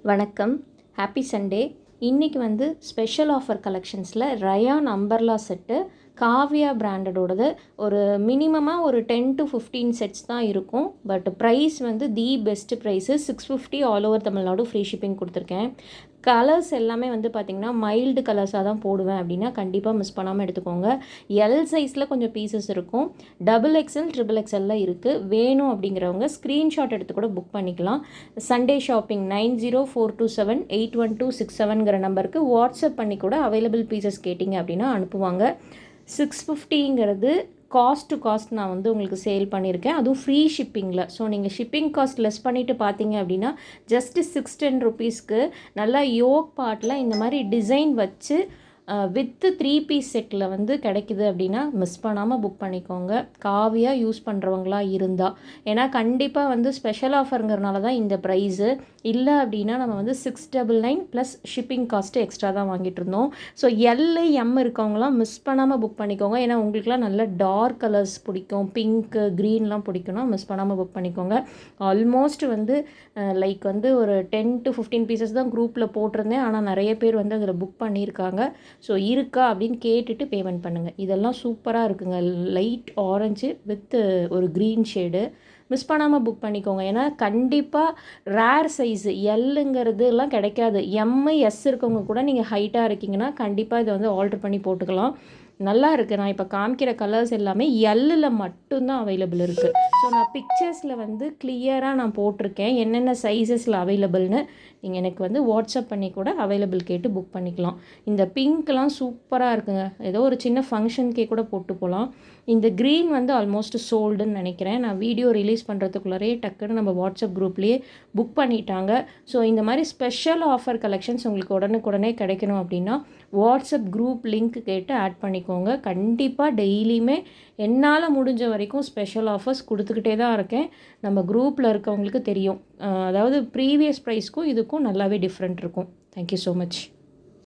வணக்கம், happy Sunday. இன்றைக்கி வந்து ஸ்பெஷல் ஆஃபர் கலெக்ஷன்ஸில் ரயான் அம்பர்லா செட்டு காவ்யா பிராண்டடோடது. ஒரு மினிமமாக ஒரு 10 to 15 செட்ஸ் தான் இருக்கும். பட் ப்ரைஸ் வந்து the best price 650 all over Tamil Nadu free shipping கொடுத்துருக்கேன். கலர்ஸ் எல்லாமே வந்து பார்த்திங்கன்னா மைல்டு கலர்ஸாக தான் போடுவேன் அப்படின்னா கண்டிப்பாக மிஸ் பண்ணாமல் எடுத்துக்கோங்க. எல் சைஸில் கொஞ்சம் பீசஸ் இருக்கும், XXL XXL இருக்குது. வேணும் அப்படிங்கிறவங்க ஸ்க்ரீன்ஷாட் எடுத்து கூட புக் பண்ணிக்கலாம். சண்டே ஷாப்பிங் 9042781267ங்கிற நம்பருக்கு வாட்ஸ்அப் பண்ணி கூட அவைலபிள் பீசஸ் கேட்டிங்க அப்படின்னா அனுப்புவாங்க. 650ங்கிறது காஸ்ட் டு காஸ்ட் நான் வந்து உங்களுக்கு சேல் பண்ணியிருக்கேன், அதுவும் ஃப்ரீ ஷிப்பிங்கில். ஸோ நீங்கள் ஷிப்பிங் காஸ்ட் லெஸ் பண்ணிவிட்டு பார்த்தீங்க அப்படின்னா ஜஸ்ட்டு 610 ருபீஸ்க்கு நல்லா யோக் பார்ட்டில் இந்த மாதிரி டிசைன் வச்சு வித்து 3 பீஸ் செட்டில் வந்து கிடைக்குது அப்படின்னா மிஸ் பண்ணாமல் புக் பண்ணிக்கோங்க, காவியாக யூஸ் பண்ணுறவங்களா இருந்தால். ஏன்னா கண்டிப்பாக வந்து ஸ்பெஷல் ஆஃபருங்கிறனால தான் இந்த ப்ரைஸு. இல்லை அப்படின்னா நம்ம வந்து 699 ப்ளஸ் ஷிப்பிங் காஸ்ட்டு எக்ஸ்ட்ரா தான் வாங்கிட்டு இருந்தோம். ஸோ எம் இருக்கவங்களாம் மிஸ் பண்ணாமல் புக் பண்ணிக்கோங்க. ஏன்னா உங்களுக்குலாம் நல்ல டார்க் கலர்ஸ் பிடிக்கும், பிங்க்கு க்ரீன்லாம் பிடிக்கும்னா மிஸ் பண்ணாமல் புக் பண்ணிக்கோங்க. ஆல்மோஸ்ட் வந்து லைக் வந்து ஒரு 10 to 15 பீசஸ் தான் குரூப்பில் போட்டிருந்தேன். ஆனால் நிறைய பேர் வந்து அதில் புக் பண்ணியிருக்காங்க. ஸோ இருக்கா அப்படின்னு கேட்டுட்டு பேமெண்ட் பண்ணுங்கள். இதெல்லாம் சூப்பராக இருக்குங்க, லைட் ஆரஞ்சு வித் ஒரு க்ரீன் ஷேடு. மிஸ் பண்ணாமல் புக் பண்ணிக்கோங்க. ஏன்னா கண்டிப்பாக ரேர் சைஸு எல்லுங்கிறதுலாம் கிடைக்காது. எஸ் இருக்கவங்க கூட நீங்கள் ஹைட்டாக இருக்கீங்கன்னா கண்டிப்பாக இதை வந்து ஆல்ட்ரு பண்ணி போட்டுக்கலாம். நல்லா இருக்குது. நான் இப்போ காமிக்கிற கலர்ஸ் எல்லாமே எல்லில் மட்டும்தான் அவைலபிள் இருக்குது. ஸோ நான் பிக்சர்ஸில் வந்து கிளியராக நான் போட்டிருக்கேன் என்னென்ன சைஸஸில் அவைலபிள்னு. நீங்கள் எனக்கு வந்து வாட்ஸ்அப் பண்ணி கூட அவைலபிள் கேட்டு புக் பண்ணிக்கலாம். இந்த பிங்க்லாம் சூப்பராக இருக்குங்க, ஏதோ ஒரு சின்ன ஃபங்க்ஷனுக்கே கூட போட்டு போகலாம். இந்த க்ரீன் வந்து ஆல்மோஸ்ட் சோல்டுன்னு நினைக்கிறேன். நான் வீடியோ ரிலீஸ் பண்ணுறதுக்குள்ளே டக்குன்னு நம்ம வாட்ஸ்அப் குரூப்லேயே புக் பண்ணிட்டாங்க. ஸோ இந்த மாதிரி ஸ்பெஷல் ஆஃபர் கலெக்ஷன்ஸ் உங்களுக்கு உடனுக்குடனே கிடைக்கணும் அப்படின்னா வாட்ஸ்அப் குரூப் லிங்க் கேட்டு ஆட் பண்ணிக்கோங்க. கண்டிப்பாக டெய்லியுமே என்னால் முடிஞ்ச வரைக்கும் ஸ்பெஷல் ஆஃபர்ஸ் கொடுத்துக்கிட்டே தான் இருக்கேன். நம்ம குரூப்பில் இருக்கவங்களுக்கு தெரியும், அதாவது ப்ரீவியஸ் ப்ரைஸ்க்கும் இதுக்கும் நல்லாவே டிஃப்ரெண்ட் இருக்கும். Thank you so much.